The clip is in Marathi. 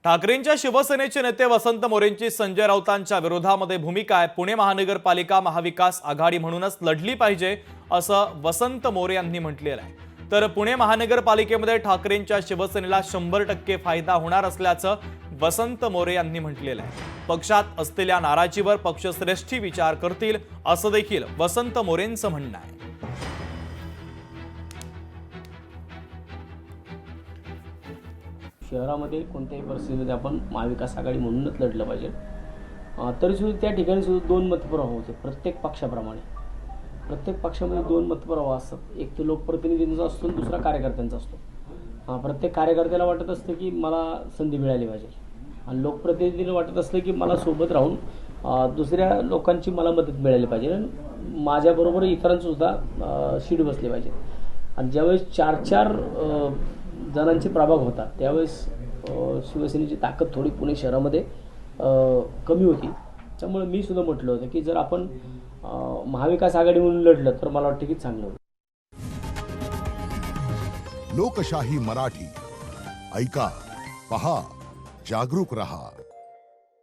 ठाकरेंच्या शिवसेनेचे नेते वसंत मोरेंची संजय राऊतांच्या विरोधामध्ये भूमिका आहे। पुणे महानगरपालिका महाविकास आघाडी म्हणूनच लढली पाहिजे असं वसंत मोरे यांनी म्हटलेलं आहे। तर पुणे महानगरपालिकेमध्ये ठाकरेंच्या शिवसेनेला 100% फायदा होणार असल्याचं वसंत मोरे यांनी म्हटलेलं आहे। पक्षात असलेल्या नाराजीवर पक्षश्रेष्ठी विचार करतील असं देखील वसंत मोरेंचं म्हणणं आहे। शहरामध्ये कोणत्याही परिस्थितीमध्ये आपण महाविकास आघाडी म्हणूनच लढलं पाहिजे। तरीसुद्धा त्या ठिकाणी सुद्धा दोन मतप्रवाह होते प्रत्येक पक्षाप्रमाणे। प्रत्येक पक्षामध्ये दोन मतप्रवाह असतात, एक तर लोकप्रतिनिधींचा असतो आणि दुसरा कार्यकर्त्यांचा असतो। प्रत्येक कार्यकर्त्याला वाटत असतं की मला संधी मिळाली पाहिजे आणि लोकप्रतिनिधीला वाटत असतं की मला सोबत राहून दुसऱ्या लोकांची मला मदत मिळाली पाहिजे आणि माझ्याबरोबर इतरांसुद्धा शीट बसले पाहिजे। आणि ज्यावेळेस 4-4 जणांचे प्रभाग होता त्यावेळेस शिवसेनेची ताकद थोडी पुणे शहरामध्ये कमी होती। त्यामुळे मी सुद्धा म्हटलं होतं की जर आपण महाविकास आघाडी म्हणून लढलं तर मला वाटतं की चांगलं होईल। लोकशाही मराठी ऐका, पहा, जागरूक रहा।